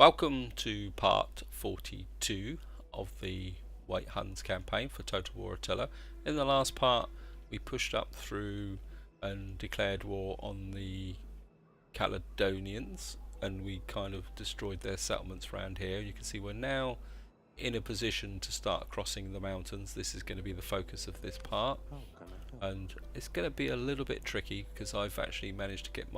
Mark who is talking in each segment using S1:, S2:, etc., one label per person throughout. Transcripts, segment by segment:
S1: Welcome to part 42 of the White Huns campaign for Total War Attila. In the last part we pushed up through and declared war on the Caledonians, and we kind of destroyed their settlements around here. You can see we're now in a position to start crossing the mountains. This is going to be the focus of this part, and it's going to be a little bit tricky because I've actually managed to get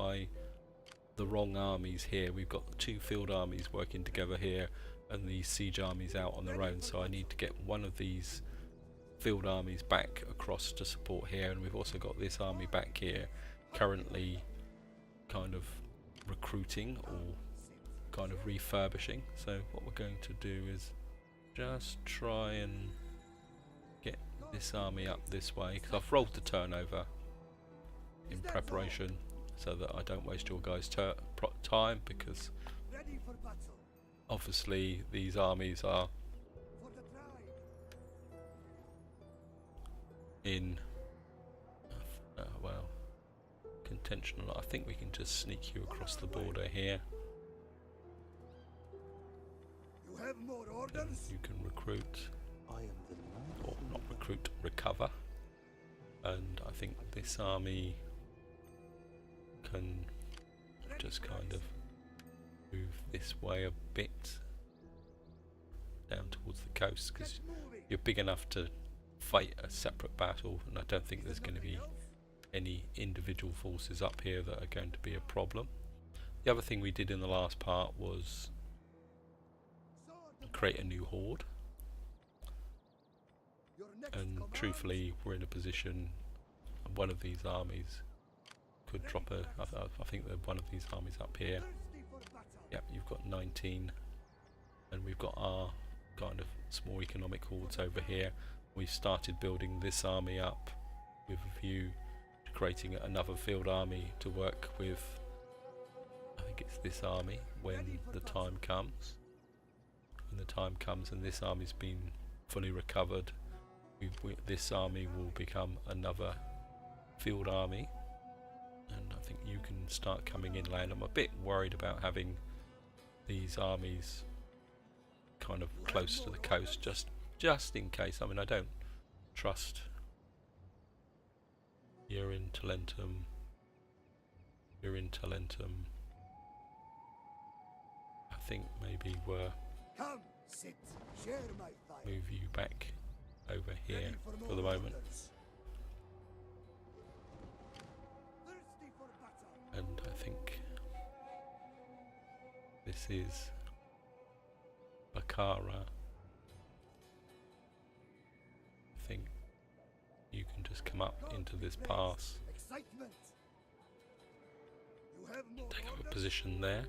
S1: the wrong armies here. We've got two field armies working together here and the siege armies out on their own, so I need to get one of these field armies back across to support here, and we've also got this army back here currently kind of recruiting or kind of refurbishing. So what we're going to do is just try and get this army up this way, because I've rolled the turnover in preparation so that I don't waste your guys' time, because obviously these armies are in well, contention. I think we can just sneak you across the border here.
S2: You have more orders?
S1: You can recruit, or not recruit, recover. And I think this army can just kind of move this way a bit down towards the coast, because you're big enough to fight a separate battle, and I don't think there's going to be any individual forces up here that are going to be a problem. The other thing we did in the last part was create a new horde, and truthfully we're in a position, one of these armies could drop I think that one of these armies up here. Yep, you've got 19, and we've got our kind of small economic hordes over here. We've started building this army up with a view to creating another field army to work with. I think it's this army when the time comes. When the time comes and this army's been fully recovered, this army will become another field army, and I think you can start coming inland. I'm a bit worried about having these armies kind of close to the coast, just in case. I mean, I don't trust. You're in Talentum. You're in Talentum. I think maybe we'll
S2: Come, sit, share my fire.
S1: move you back over here for the moment.
S2: Thirsty for battle.
S1: And I think this is Bakara. I think you can just come up into this pass,
S2: Excitement. You have more
S1: take up a
S2: orders?
S1: position there.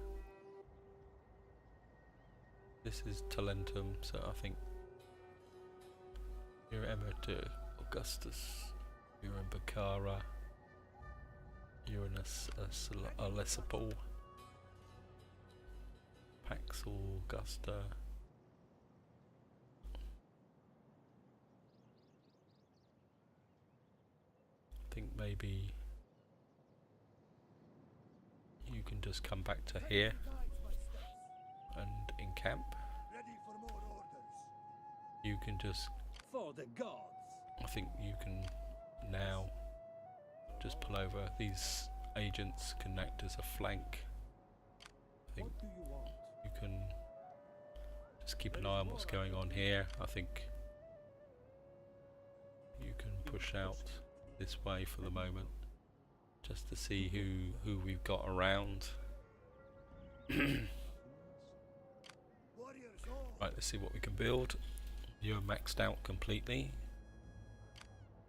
S1: This is Talentum, so I think you're Emir Augustus, you're in Bakara, you're in Alessapol, Paxel, Augusta. I think maybe you can just come back to here and encamp.
S2: Ready for more orders.
S1: You can just,
S2: For the gods.
S1: I think you can now just pull over. These agents can act as a flank. I think
S2: What do you want?
S1: you can just keep an eye on what's going on here. I think you can push out this way for the moment, just to see who we've got around.
S2: Warriors all.
S1: Right, let's see what we can build. You're maxed out completely.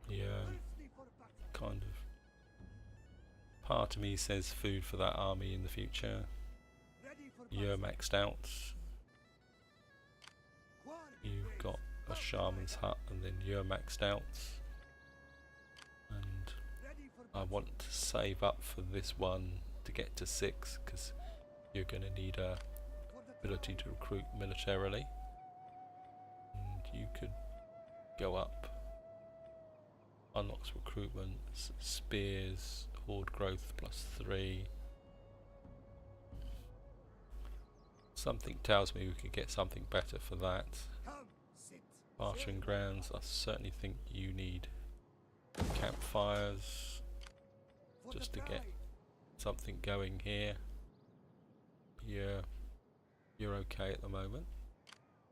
S1: Yeah,
S2: Thirsty for battle.
S1: kind of. Part of me says food for that army in the future.
S2: Ready for
S1: You're
S2: battle.
S1: maxed out.
S2: Quarry
S1: You've
S2: raised.
S1: got a shaman's hut, and then you're maxed out. And
S2: Ready for
S1: I want to save up for this one to get to 6, because you're going to need a
S2: for the
S1: ability to recruit militarily. And you could go up. Unlocks recruitment, spears, horde growth +3. Something tells me we could get something better for that.
S2: Come, sit.
S1: Bartering grounds, I certainly think you need campfires
S2: For
S1: just
S2: the
S1: to get
S2: bride.
S1: something going here. You're okay at the moment,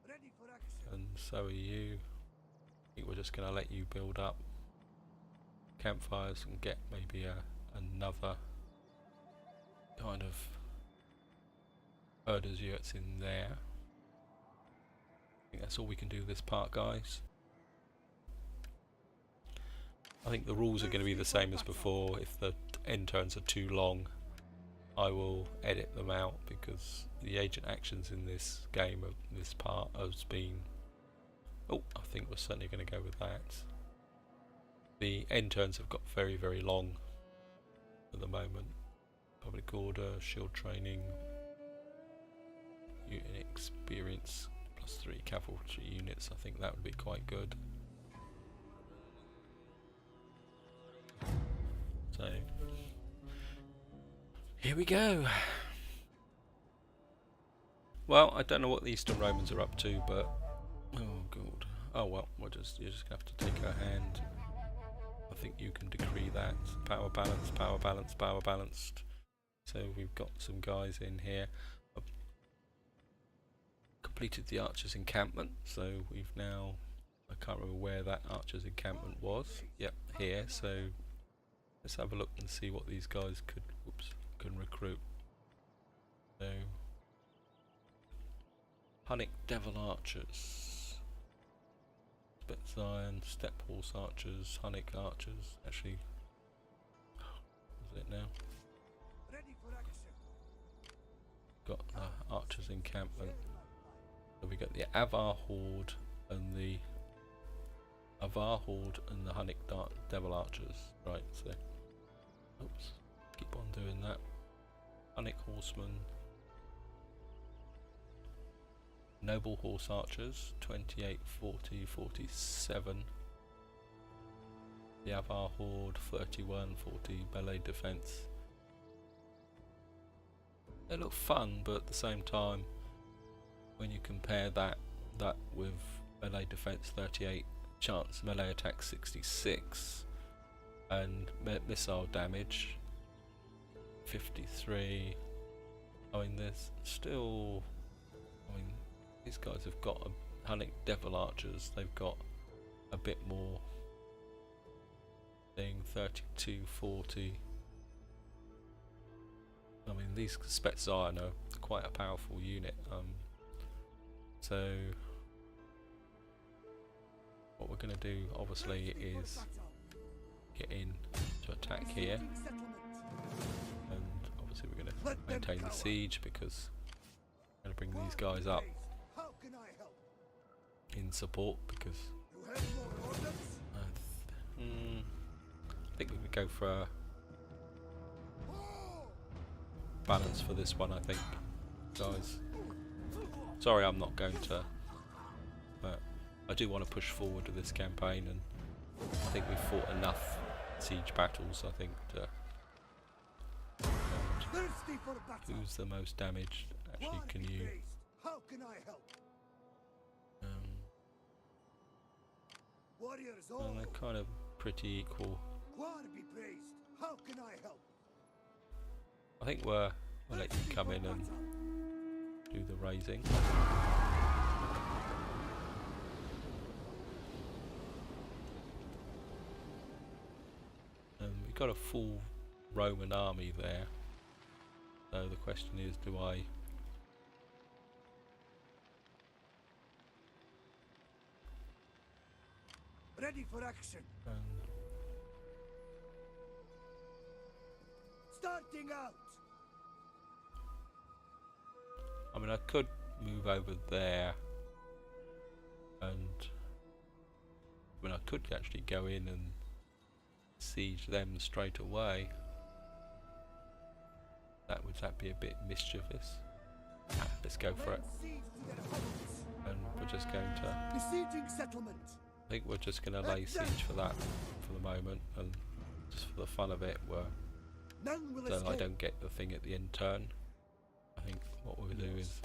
S2: Ready for action.
S1: and so are you. I think we're just going to let you build up campfires and get maybe another kind of herders units in there. I think that's all we can do this part, guys. I think the rules are going to be the same as before. If the end turns are too long, I will edit them out, because the agent actions in this game of this part has been... Oh, I think we're certainly going to go with that. The end turns have got very, very long at the moment. Public order, shield training, unit experience, +3 cavalry units. I think that would be quite good. So, here we go. Well, I don't know what the Eastern Romans are up to, but oh god. Oh well, you're just gonna have to take her hand. I think you can decree that. Power balance, power balance, power balanced. So we've got some guys in here. I've completed the archers' encampment, so we've now... I can't remember where that archers' encampment was. Yep, here. So let's have a look and see what these guys can recruit. So Hunnic Devil Archers, Spetzion, Steppe Horse Archers, Hunnic Archers. Actually, is it now?
S2: Ready for action.
S1: Got the Archers encampment. So we got the Avar Horde and the Hunnic Devil Archers. Right, so oops, keep on doing that. Hunnic Horsemen, Noble Horse Archers, 28, 40, 47. The Avar Horde, 31, 40, Melee Defense. They look fun, but at the same time, when you compare that with Melee Defense 38, chance melee attack 66, and missile damage 53, I mean there's still... I mean, these guys have got a Hunnic Devil Archers, they've got a bit more thing, 32, 40. I mean, these Spetzion are quite a powerful unit. So what we're going to do obviously is get in to attack here, and obviously we're going to maintain the siege because we're going to bring these guys up
S2: How can I help?
S1: in support, because
S2: You have more orders?
S1: I think we could go for a
S2: Oh!
S1: balance for this one, I think, guys. Sorry I'm not going to, but I do want to push forward with this campaign, and I think we've fought enough siege battles, I think, to...
S2: Thirsty for battle.
S1: Who's the most damaged? Actually,
S2: War
S1: can
S2: be
S1: you...
S2: praised. How can I help? Warriors
S1: Well,
S2: all.
S1: they're kind of pretty equal.
S2: War be praised. How can I help?
S1: I think we'll let you come in and do the raising. And we've got a full Roman army there. So the question is, do I...
S2: Ready for action. Starting out.
S1: I mean, I could move over there, and I mean, I could actually go in and siege them straight away. Would that be a bit mischievous? Let's go for it.
S2: Siege to their homes.
S1: And we're just going to...
S2: Besieging settlement.
S1: I think we're just going to lay siege for that for the moment, and just for the fun of it,
S2: None will
S1: so
S2: escape.
S1: I don't get the thing at the end turn. I think what we'll do is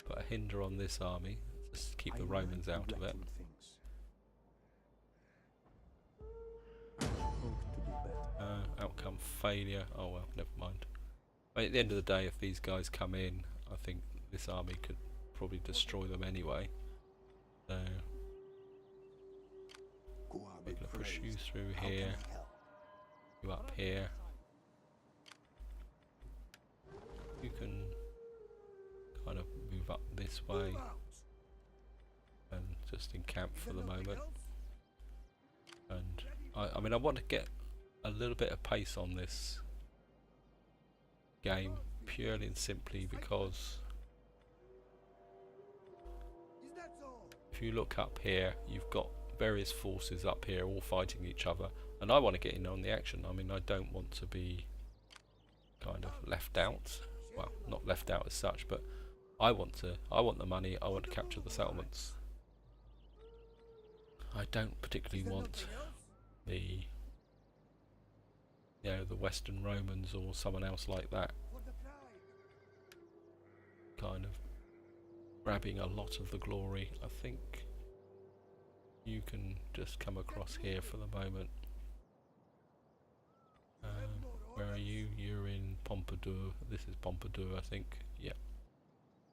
S1: put a hinder on this army, just keep the Romans out of it. Outcome failure. Oh well, never mind. At the end of the day, if these guys come in, I think this army could probably destroy them anyway. So we're going to push you through here, you up here. You can kind of move up this way and just encamp for the moment. And I mean, I want to get a little bit of pace on this game purely and simply because if you look up here, you've got various forces up here all fighting each other, and I want to get in on the action. I mean, I don't want to be kind of left out. Well, not left out as such, but I want the money. I want to capture the settlements. I don't particularly want the the Western Romans or someone else like that kind of grabbing a lot of the glory. I think you can just come across here for the moment. Where are you? You're in Pompadour. This is Pompadour, I think. Yeah.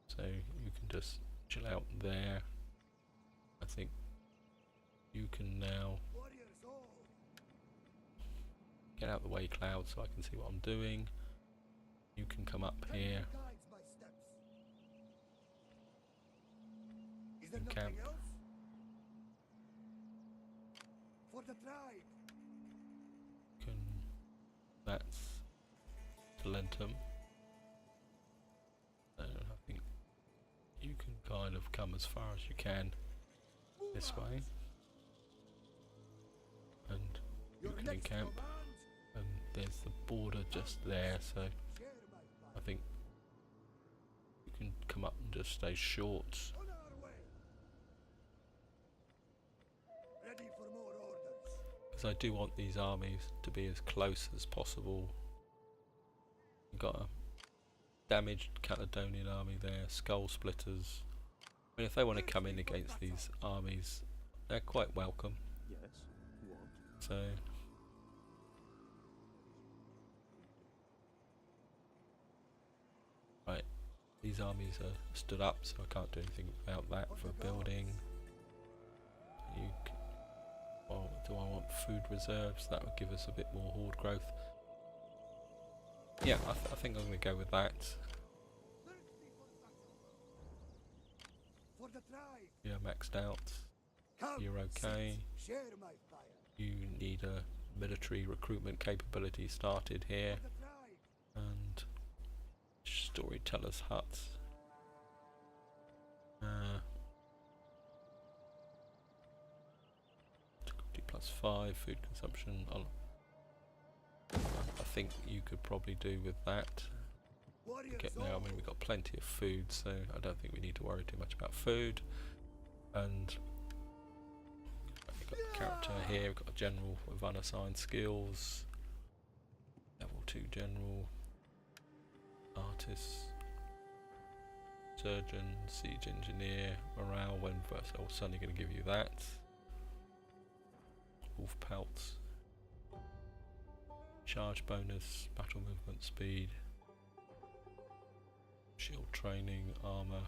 S1: So you can just chill out there. I think you can now get out of the way, Cloud, so I can see what I'm doing. You can come up here. Encamp. That's Talentum. So I think you can kind of come as far as you can this way, and you can encamp. And there's the border just there, so I think you can come up and just stay short. Because I do want these armies to be as close as possible. You've got a damaged Caledonian army there, skull splitters. I mean, if they want to come in against these armies, they're quite welcome. So right, these armies are stood up, so I can't do anything about that for building. Well, do I want food reserves? That would give us a bit more horde growth. Yeah, I think I'm going to go with that. You're maxed out. You're okay. You need a military recruitment capability started here. And storyteller's huts. +5 food consumption. I think you could probably do with that. Get there. I mean, we've got plenty of food, so I don't think we need to worry too much about food. And we've got a character here. We've got a general with unassigned skills. Level 2 general. Artist. Surgeon. Siege engineer. Morale. When first, I'm certainly going to give you that. Wolf pelts, charge bonus, battle movement speed, shield training, armor.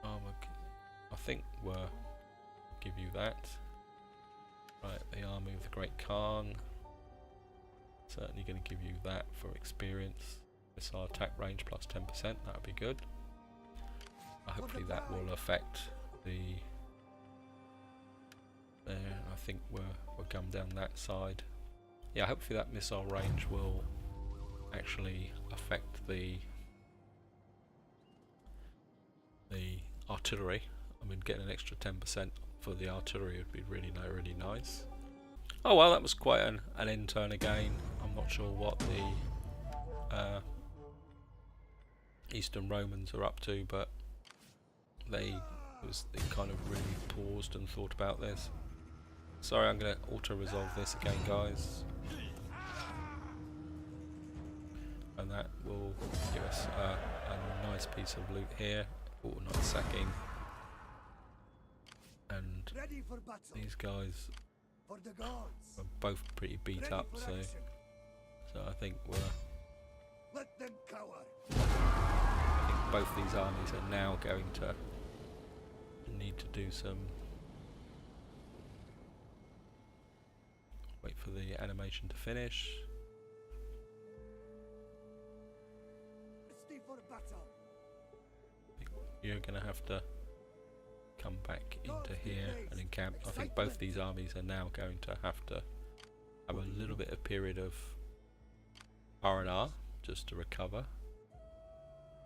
S1: I think we'll give you that. Right, the army of the Great Khan. Certainly going to give you that for experience. Missile attack range plus 10%. That would be good. Hopefully that will affect the. I think we're gummed down that side. Yeah, hopefully that missile range will actually affect the artillery. I mean, getting an extra 10% for the artillery would be really nice. Oh well, that was quite an end turn again. I'm not sure what the Eastern Romans are up to, but they kind of really paused and thought about this. Sorry, I'm going to auto-resolve this again, guys. that will give us a nice piece of loot here. Oh, nice sacking. And
S2: Ready for battle.
S1: these guys
S2: For the gods.
S1: are both pretty beat
S2: Ready
S1: up,
S2: for
S1: so
S2: action.
S1: I think
S2: Let them cower.
S1: I think both these armies are now going to need to do some. Wait for the animation to finish.
S2: Ready for battle.
S1: You're going to have to come back into here and encamp. I think both these armies are now going to have a little bit of period of R&R just to recover.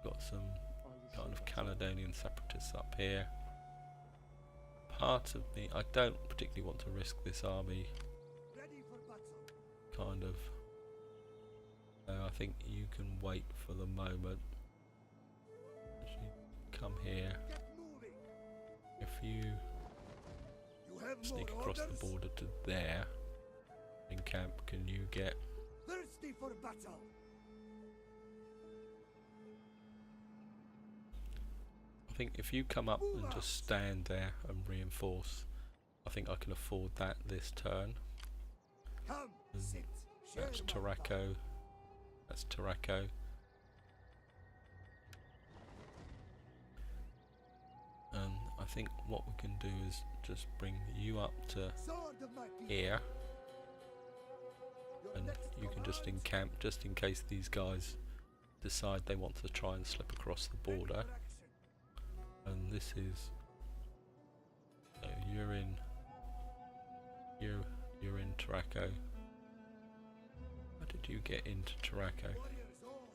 S1: Got some kind of Caledonian separatists up here. Part of me, I don't particularly want to risk this army.
S2: Ready for battle.
S1: Kind of. I think you can wait for the moment. Actually, come here.
S2: Get moving.
S1: If you
S2: You have
S1: sneak
S2: more
S1: across
S2: orders?
S1: the border to there, in camp, can you get?
S2: Thirsty for battle.
S1: I think if you come up and just stand there and reinforce, I think I can afford that this turn.
S2: Come, sit. Share
S1: That's
S2: my
S1: Tarraco. That's Tarraco. And I think what we can do is just bring you up to
S2: sword of my people.
S1: here,
S2: Your
S1: and
S2: next
S1: you can just
S2: command.
S1: encamp just in case these guys decide they want to try and slip across the
S2: Ready
S1: border.
S2: for action.
S1: And this is you're in Tarraco. How did you get into Tarraco?
S2: Warriors all.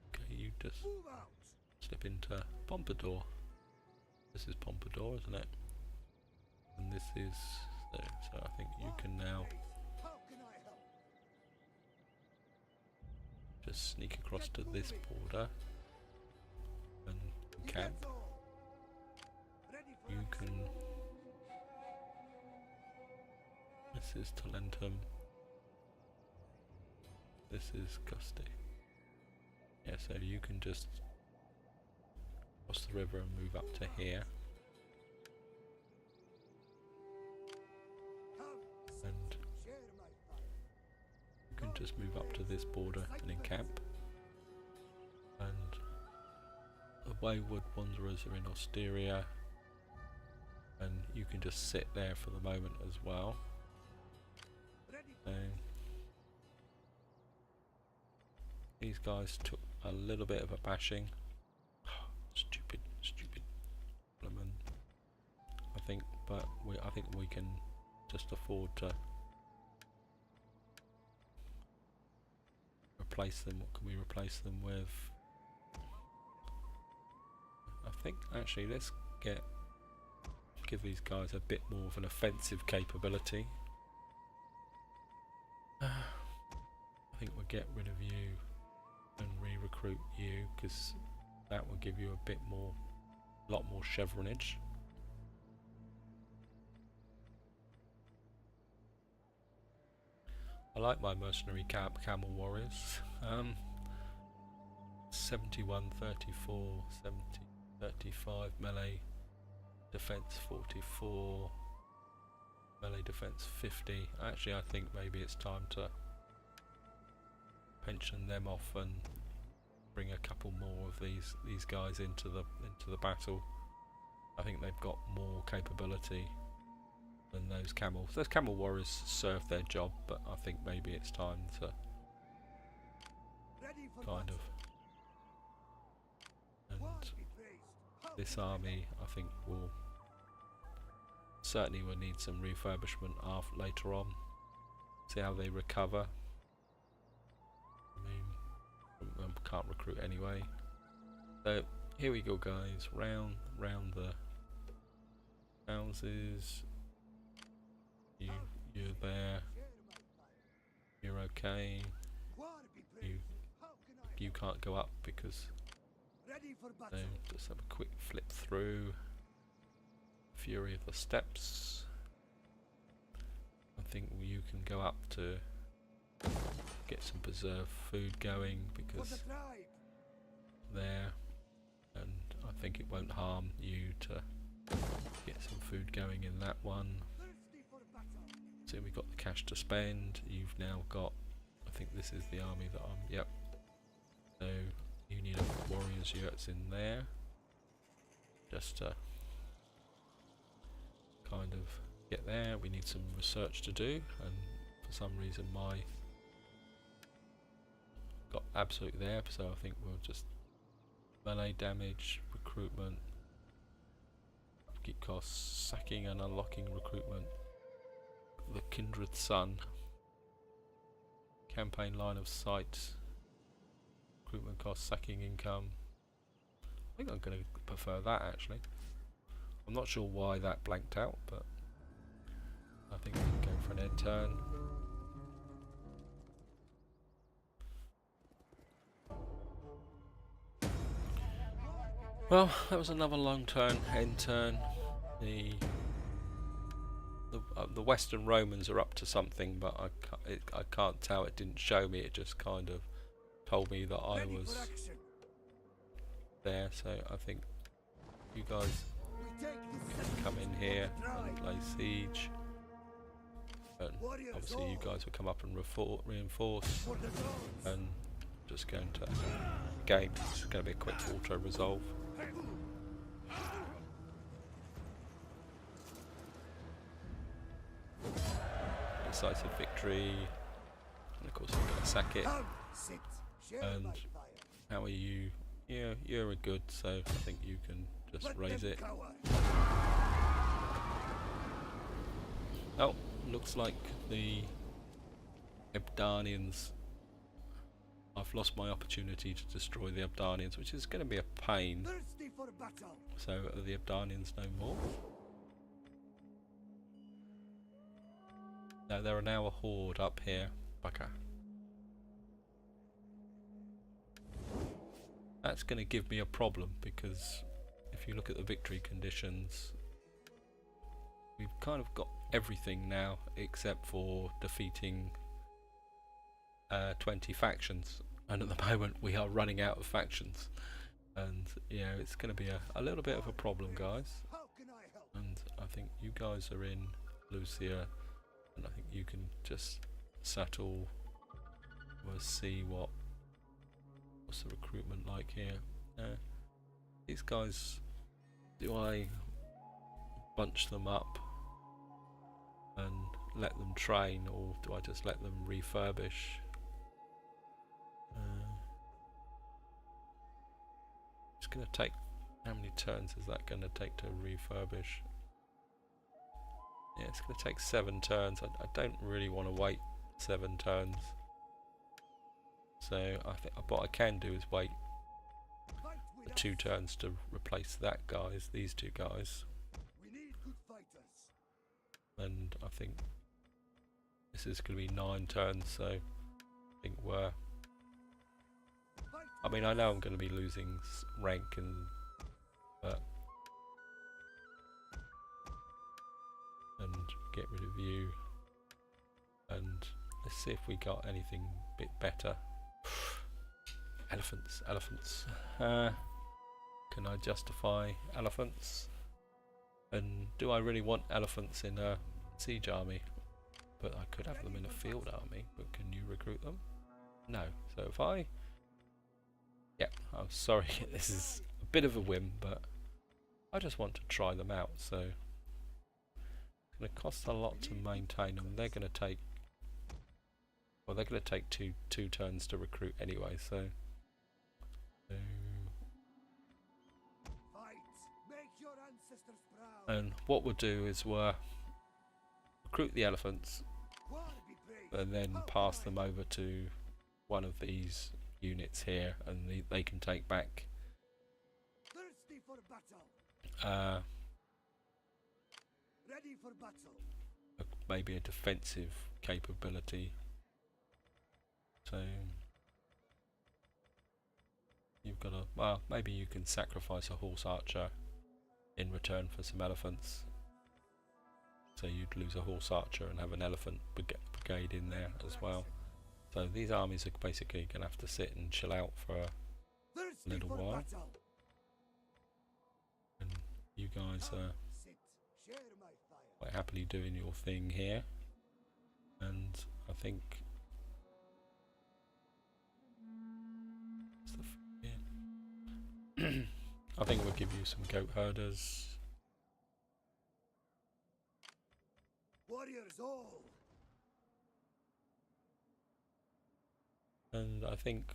S1: Okay, you just
S2: Move out.
S1: slip into Pompadour. This is Pompadour, isn't it? And this is so I think you can now
S2: How can I help?
S1: just sneak across to this border and camp.
S2: That's all. Ready for
S1: You
S2: action.
S1: can. This is Talentum. This is Gusty. Yeah, so you can just cross the river and move up to here.
S2: Come, sit.
S1: And
S2: Share my fire.
S1: you can just move up to this border and encamp. And the Wayward Wanderers are in Osteria. And you can just sit there for the moment as well.
S2: Ready.
S1: So these guys took a little bit of a bashing. Stupid woman. I think we can just afford to replace them. What can we replace them with? I think actually let's give these guys a bit more of an offensive capability. I think we'll get rid of you and re-recruit you, because that will give you a lot more chevronage. I like my mercenary camel warriors. 71, 34, 70, 35 melee defense 44, melee defense 50. Actually, I think maybe it's time to pension them off and bring a couple more of these guys into the battle. I think they've got more capability than those camels. Those camel warriors serve their job, but I think maybe it's time to
S2: Ready for
S1: kind
S2: battle.
S1: of. And
S2: God be praised. How
S1: this
S2: can I
S1: army, I think, will need some refurbishment later on. See how they recover. I mean, can't recruit anyway. So here we go, guys. Round the houses. You're there.
S2: share my fire?
S1: You're okay.
S2: God be praised. How can I
S1: You can't go up because.
S2: ready for
S1: So
S2: battle?
S1: just have a quick flip through. Fury of the Steppes. I think you can go up to get some preserved food going,
S2: For
S1: because
S2: the tribe.
S1: there, and I think it won't harm you to get some food going in that one.
S2: Thirsty for battle.
S1: So we've got the cash to spend. You've now got, I think this is the army that I'm, yep. So you need a warriors yurts in there, just to kind of get there. We need some research to do, and for some reason my got absolutely there, so I think we'll just melee damage, recruitment, upkeep costs, sacking and unlocking recruitment, the kindred sun, campaign line of sight, recruitment costs, sacking income. I think I'm going to prefer that actually. I'm not sure why that blanked out, but I think we can go for an end turn. Well, that was another long turn, end turn. The Western Romans are up to something, but I can't tell. It didn't show me. It just kind of told me that I
S2: Ready
S1: was
S2: for action.
S1: there. So I think you guys
S2: We take this
S1: come in here and lay siege, and
S2: Warriors
S1: obviously you
S2: all.
S1: guys will come up and reinforce,
S2: For the gods.
S1: and just going to game. It's going to be a quick auto resolve. Decisive victory, and of course we're going to sack it.
S2: Come, sit. Share
S1: And
S2: my fire.
S1: how are you? Yeah, you're a good, so I think you can just
S2: Let
S1: raise
S2: them
S1: it.
S2: cower.
S1: Oh, looks like the Abdanians. I've lost my opportunity to destroy the Abdanians, which is going to be a pain.
S2: Thirsty for battle.
S1: So are the Abdanians no more? No, there are now a horde up here. Bugger. That's going to give me a problem, because if you look at the victory conditions, we've kind of got everything now except for defeating 20 factions, and at the moment we are running out of factions, and yeah, it's going to be a little bit of a problem, guys.
S2: How can I help?
S1: And I think you guys are in Lucia, and I think you can just settle. We'll see what's the recruitment like here. These guys, do I bunch them up and let them train, or do I just let them refurbish? It's going to take, how many turns is that going to take to refurbish? Yeah, it's going to take 7 turns. I don't really want to wait 7 turns. So I think what I can do is wait
S2: Fight
S1: the
S2: with
S1: 2
S2: us.
S1: turns to replace that guys, these 2 guys.
S2: We need good fighters.
S1: And I think this is going to be 9 turns, so I think we're...
S2: Fight
S1: I mean, I know I'm going to be losing rank, but and get rid of you, and let's see if we got anything a bit better. Elephants. Can I justify elephants? And do I really want elephants in a siege army? But I could have them in a field army, but can you recruit them? No. So if I... Yeah, I'm sorry, this is a bit of a whim, but I just want to try them out, so it's going to cost a lot to maintain them. They're going to take... Well, they're going to take two turns to recruit anyway, so...
S2: Fight. Make your ancestors proud.
S1: And what we'll do is we'll recruit the elephants,
S2: War be brave.
S1: and then
S2: How
S1: pass
S2: can
S1: them over to one of these units here, and they can take back
S2: Thirsty for battle. Ready for battle.
S1: maybe a defensive capability. So you've got a, well, maybe you can sacrifice a horse archer in return for some elephants. So you'd lose a horse archer and have an elephant brigade in there as well. So these armies are basically going to have to sit and chill out for a little while. And you guys are quite happily doing your thing here. And I think I think we'll give you some goat herders.
S2: Warriors all.
S1: And I think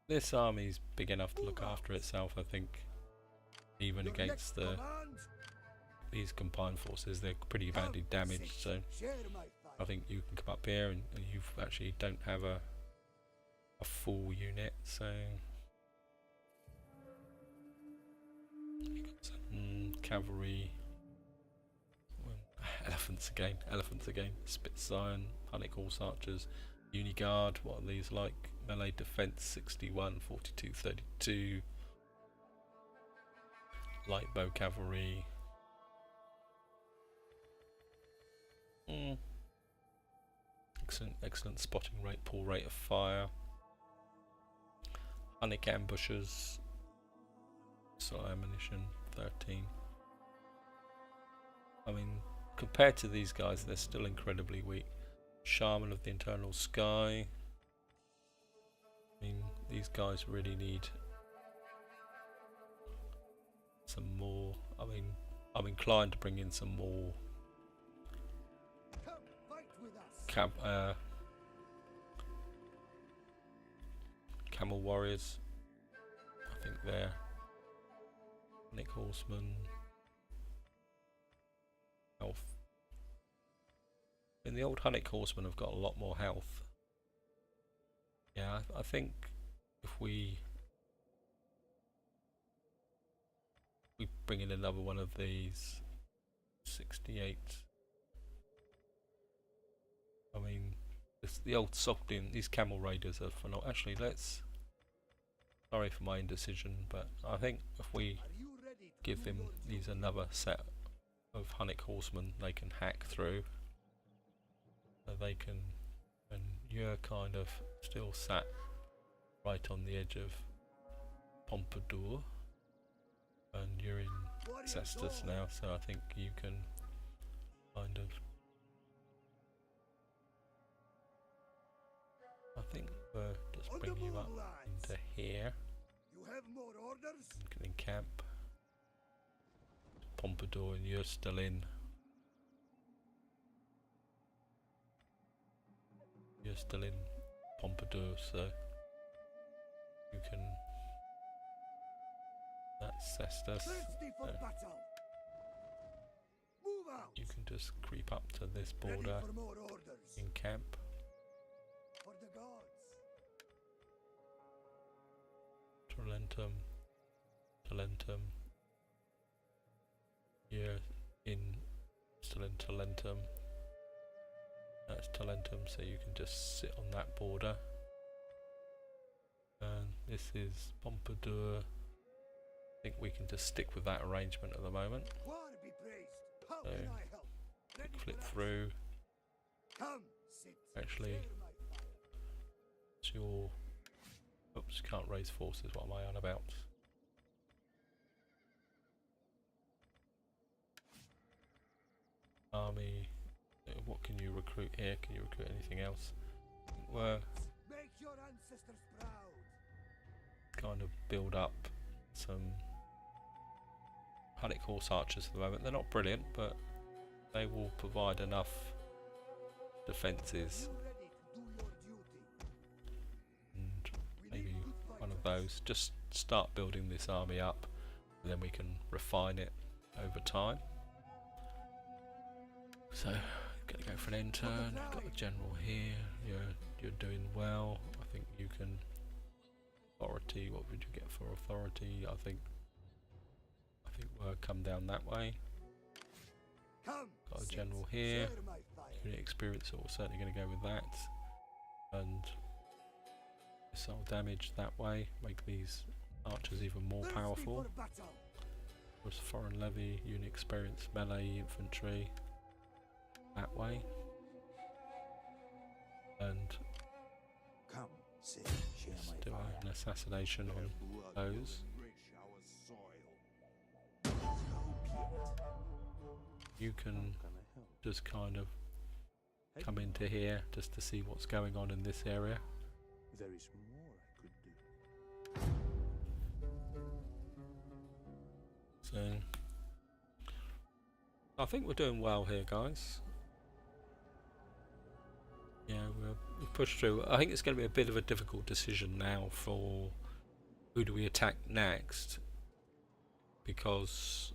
S1: this army's big enough to look after itself, I think, even against these combined forces. They're pretty badly damaged, so I think you can come up here and you actually don't have a full unit, so you've got some cavalry. Elephants again, Spitzion, Punic Horse Archers, Uniguard, what are these like? Melee Defense 61, 42, 32, Light Bow Cavalry. Excellent spotting rate, pull rate of fire. Punic Ambushers, so ammunition 13. I mean, compared to these guys, they're still incredibly weak. Shaman of the Internal Sky. I mean, these guys really need some more. I mean, I'm inclined to bring in some more camel warriors. I think they're Nick Horseman. Health. And the old Hunnic horsemen have got a lot more health. Yeah, I think if we bring in another one of these 68. I mean, it's the old Sogdian. These camel raiders are phenomenal. Actually, sorry for my indecision, but I think if we give them these another set of Hunnic horsemen, they can hack through. They can, and you're kind of still sat right on the edge of Pompadour, and you're in Cestus now, so I think you can kind of. I think we'll just bring you up into here.
S2: You have more orders?
S1: You can encamp. Pompadour, and you're still in. You're still in Pompadour, so you can. That's Cestus. So you can just creep up to this border, encamp.
S2: For the gods.
S1: Talentum. You're still in Talentum. That's Talentum, so you can just sit on that border. And this is Pompadour. I think we can just stick with that arrangement at the moment. So flip through. Actually, it's your. Oops, can't raise forces. What am I on about? Army. What can you recruit here? Can you recruit anything else? Well,
S2: Make your ancestors proud.
S1: kind of build up some Hunnic horse archers at the moment. They're not brilliant, but they will provide enough defences. And maybe one of those. Just start building this army up, and then we can refine it over time. So, gonna go for an end turn. Got the general here. You're doing well. I think you can. Authority. What would you get for authority? I think we'll come down that way. Got a general here. Unit experience, so we're certainly going to go with that. And missile damage that way. Make these Archers even more
S2: Thirsty
S1: powerful.
S2: for battle.
S1: Was foreign levy, unit experience, melee, infantry. That way. And
S2: Come, say, share
S1: let's
S2: my
S1: do
S2: fire.
S1: an assassination on those. You can just kind of come into here just to see what's going on in this area.
S2: There is more I could do.
S1: So I think we're doing well here, guys. Yeah, we've pushed through. I think it's going to be a bit of a difficult decision now for who do we attack next, because,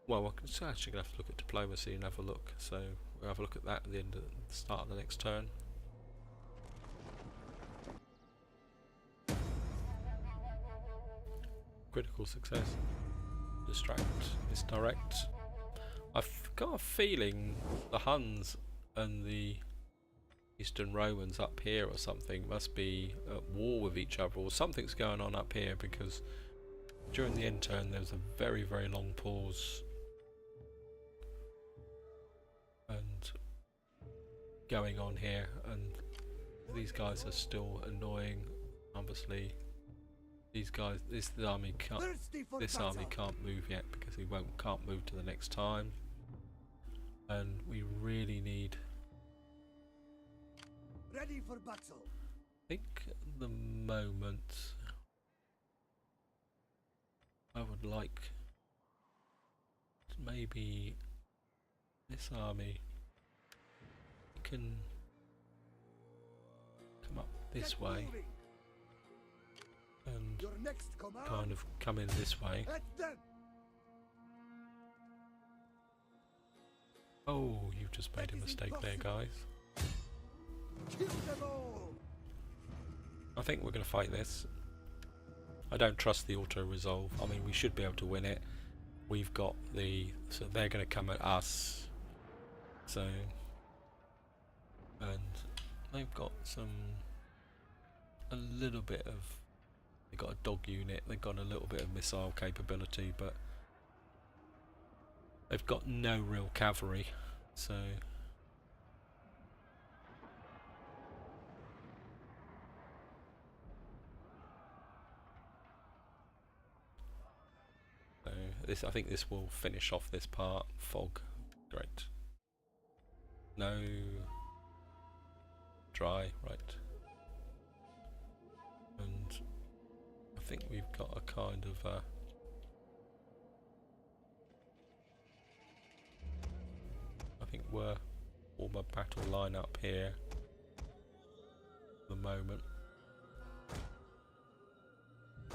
S1: well, we're actually going to have to look at diplomacy and have a look. So we'll have a look at that at the end of the start of the next turn. Critical success. Distract. Misdirect. I've got a feeling the Huns and the Eastern Romans up here or something must be at war with each other, or something's going on up here, because during the end turn there was a very, very long pause and going on here, and these guys are still annoying. Obviously these guys, this army can't move yet because he can't move to the next time, and we really need,
S2: Ready for battle.
S1: I think at the moment I would like maybe this army can come up this
S2: Get
S1: way
S2: moving.
S1: and
S2: Your next command.
S1: kind of come in this way.
S2: At them.
S1: Oh, you've just made a mistake there, guys.
S2: Kill them all.
S1: I think we're going to fight this. I don't trust the auto resolve. I mean, we should be able to win it. We've got the, so they're going to come at us. So, and they've got a little bit of, they've got a dog unit, they've got a little bit of missile capability, but they've got no real cavalry. So this, I think this will finish off this part. Fog, great. No, dry, right. And I think we've got a kind of I think we're all my battle line up here at the moment.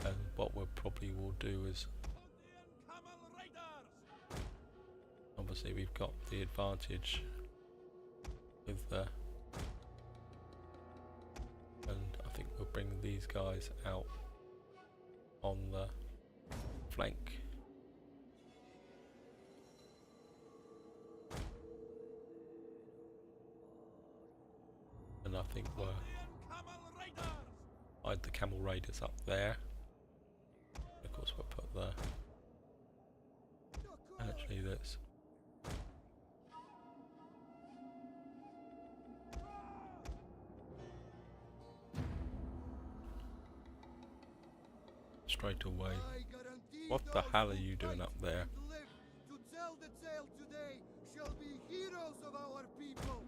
S1: And what we probably will do is, obviously we've got the advantage with the, and I think we'll bring these guys out on the flank. And I think we'll hide the camel raiders up there. Of course we'll put the, actually that's straight away. What the hell are you doing up there?
S2: To tell the tale today shall be heroes of our people.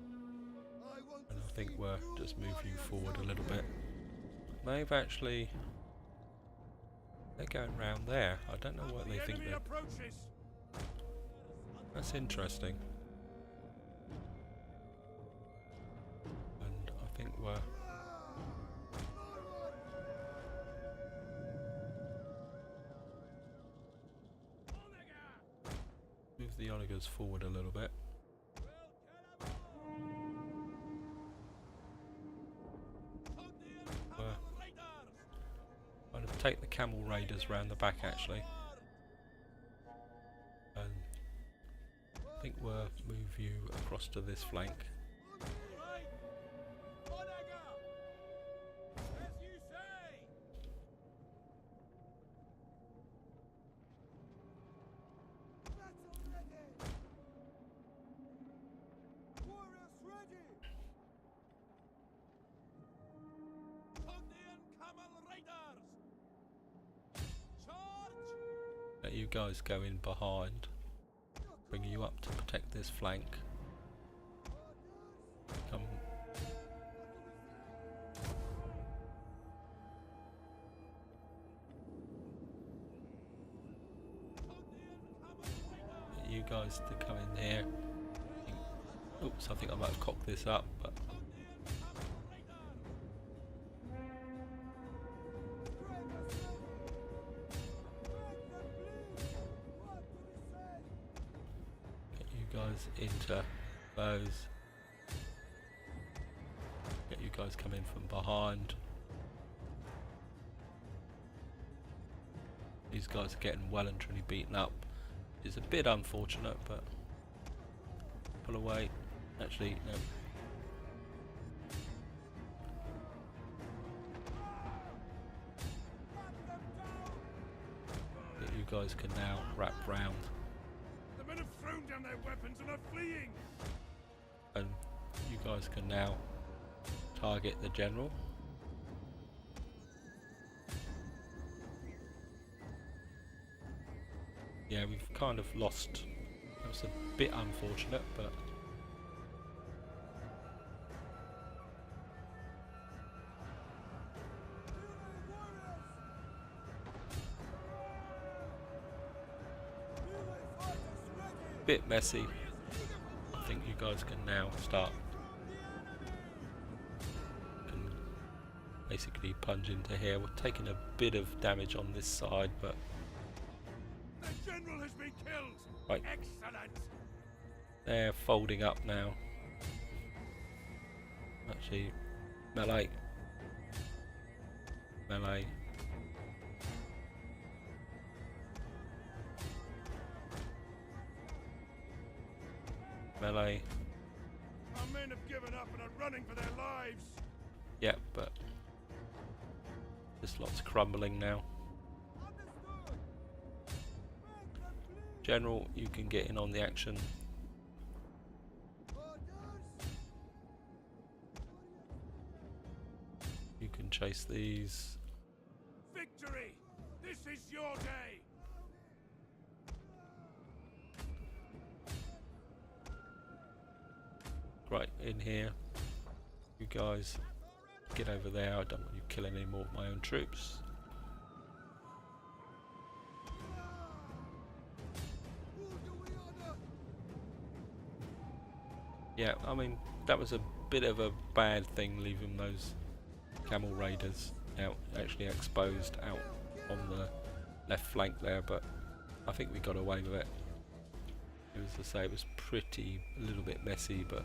S1: And I think we'll just move you forward a little bit. They've actually, they're going round there. I don't know what they think they're, that's interesting. And I think we're, move the onagers forward a little bit. Kind of take the camel raiders round the back actually. And I think we'll move you across to this flank. guys go in behind. Bring you up to protect this flank. Come. You guys to come in here. Oops, I think I might have cocked this up, but get you guys into those. Get you guys come in from behind. These guys are getting well and truly beaten up. It's a bit unfortunate, but pull away. Actually, no. But you guys can now wrap round.
S3: The men have thrown down their weapons and are fleeing.
S1: And you guys can now target the general. Yeah, we've kind of lost. That was a bit unfortunate, but bit messy. I think you guys can now start. Can basically plunge into here. We're taking a bit of damage on this side, but
S3: The general has been killed.
S1: right,
S3: Excellent.
S1: they're folding up now. Actually, melee. Melee. Melee.
S3: Our men have given up and are running for their lives.
S1: Yeah, but this lot's crumbling now. General, you can get in on the action. You can chase these.
S3: Victory! This is your day.
S1: Right, in here. You guys get over there. I don't want you killing any more of my own troops. Yeah, I mean, that was a bit of a bad thing, leaving those camel raiders out, actually exposed out on the left flank there, but I think we got away with it. It was to say, it was a little bit messy, but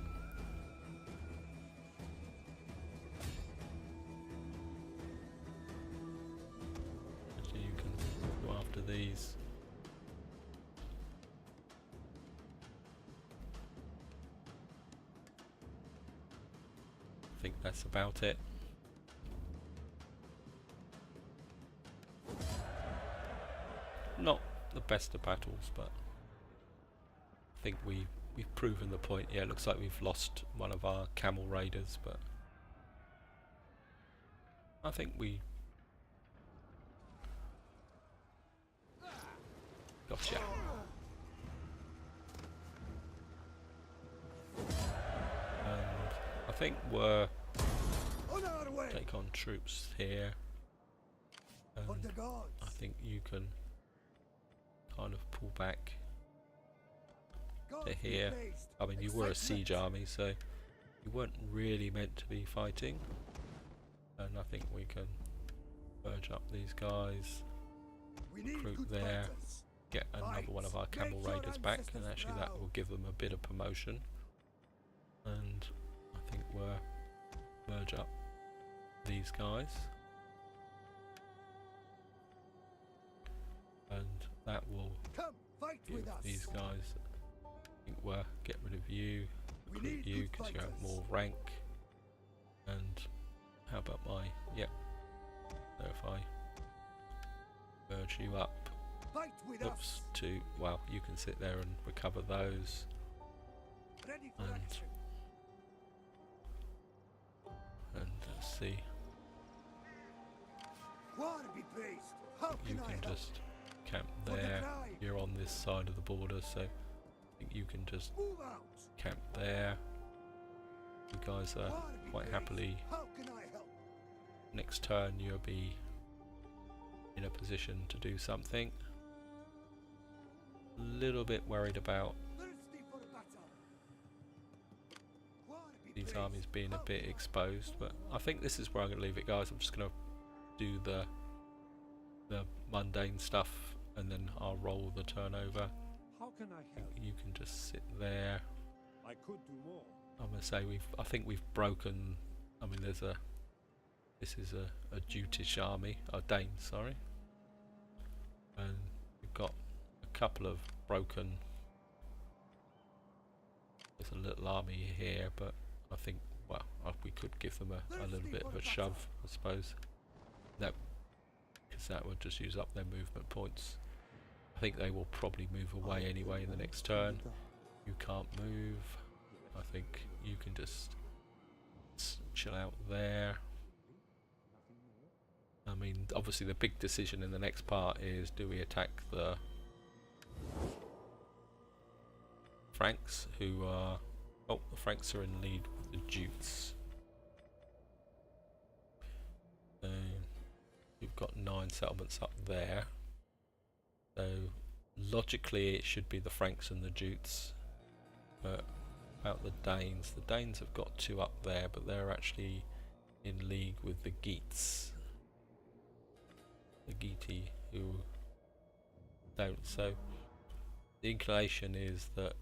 S1: actually you can go after these. I think that's about it. Not the best of battles, but I think we've proven the point. Yeah, it looks like we've lost one of our camel raiders, but I think we gotcha. And I think we're take on troops here, and I think you can kind of pull back to here. I mean, you were a siege army, so you weren't really meant to be fighting, and I think we can merge up these guys, recruit there, get another one of our camel raiders back, and actually that will give them a bit of promotion. And I think we'll merge up these guys, and that will give these guys, I think we'll get rid of you, recruit you because you have more rank. And how about my, yep, so if I merge you up, oops, to, well, you can sit there and recover those, and let's see, you can just camp there. You're on this side of the border, so I think you can just
S2: Move out.
S1: camp there. You guys are quite happily.
S2: How can I help?
S1: Next turn you'll be in a position to do something. A little bit worried about
S2: Thirsty for battle. War be
S1: these
S2: praised.
S1: armies being a bit exposed, but I think this is where I'm going to leave it, guys. I'm just going to do the mundane stuff and then I'll roll the turnover.
S3: How can I help?
S1: You can just sit there.
S3: I could do more.
S1: I'm going to say I think we've broken. I mean, this is a Jutish army, a Dane, sorry, and we've got a couple of broken. There's a little army here, but I think, well, we could give them a little bit of a shove, I suppose. No, because that would just use up their movement points. I think they will probably move away anyway in the next turn. You can't move. I think you can just chill out there. I mean, obviously the big decision in the next part is, do we attack the Franks, who are... Oh, the Franks are in lead with the Jutes. We've got 9 settlements up there. So logically it should be the Franks and the Jutes. But about the Danes have got 2 up there, but they're actually in league with the Geats. The Geeti, who don't. So the inclination is that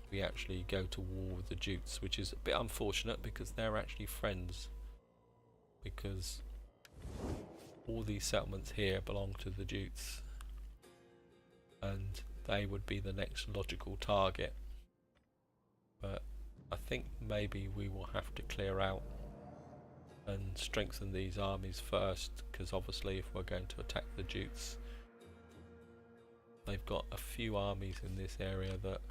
S1: we actually go to war with the Jutes, which is a bit unfortunate because they're actually friends. Because all these settlements here belong to the Jutes, and they would be the next logical target. But I think maybe we will have to clear out and strengthen these armies first, because obviously if we're going to attack the Jutes, they've got a few armies in this area that,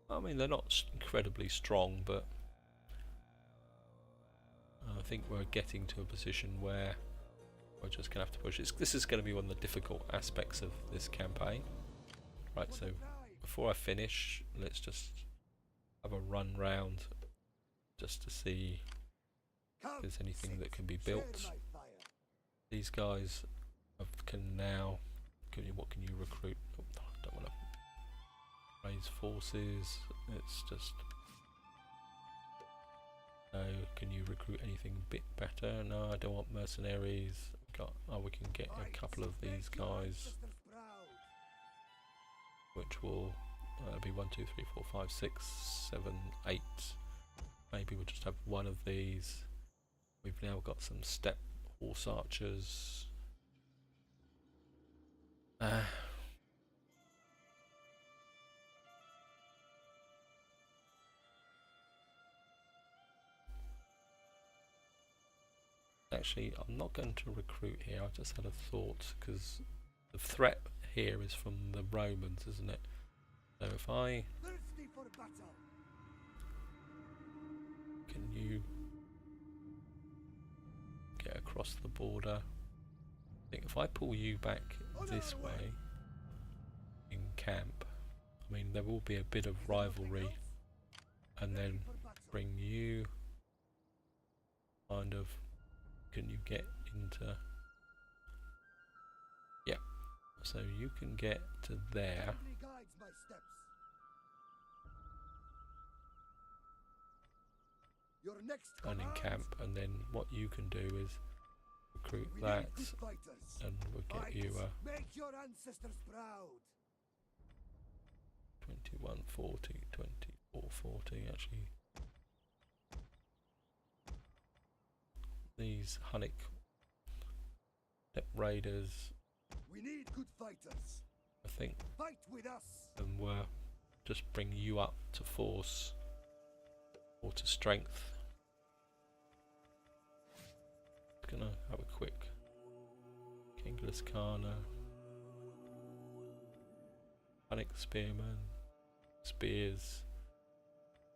S1: I mean, they're not incredibly strong, but I think we're getting to a position where we're just going to have to push. This is going to be one of the difficult aspects of this campaign. Right, so before I finish, let's just have a run round just to see if there's anything that can be built. These guys can now... what can you recruit? Oh, I don't want to raise forces. It's just... can you recruit anything a bit better? No, I don't want mercenaries. We can get a couple of these guys, which will be 1, 2, 3, 4, 5, 6, 7, 8. Maybe we'll just have one of these. We've now got some steppe horse archers. Actually, I'm not going to recruit here. I just had a thought, because the threat here is from the Romans, isn't it? So if I... Can you get across the border? I think if I pull you back this way in camp, I mean, there will be a bit of rivalry, and then bring you kind of... Can you get into... Yeah, so you can get to there. And in camp, and then what you can do is recruit that, and we'll get you a 2140, 2440 actually. These Hunnic steppe raiders,
S2: we need good fighters.
S1: I think,
S2: Fight with us.
S1: and we'll just bring you up to force or to strength. Just gonna have a quick Genghis Khana, Hunnic spearmen, spears,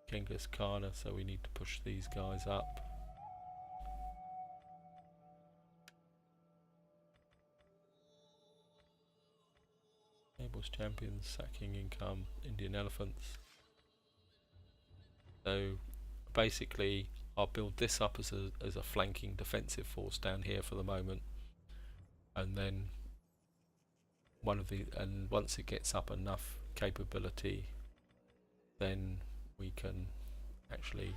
S1: Genghis Khana, so we need to push these guys up. Rebels champions, sacking income, Indian elephants. So basically I'll build this up as a flanking defensive force down here for the moment, and then once it gets up enough capability, then we can actually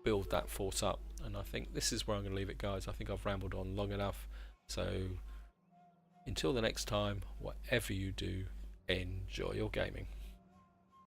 S1: build that force up. And I think this is where I'm going to leave it, guys. I think I've rambled on long enough, so until the next time, whatever you do, enjoy your gaming.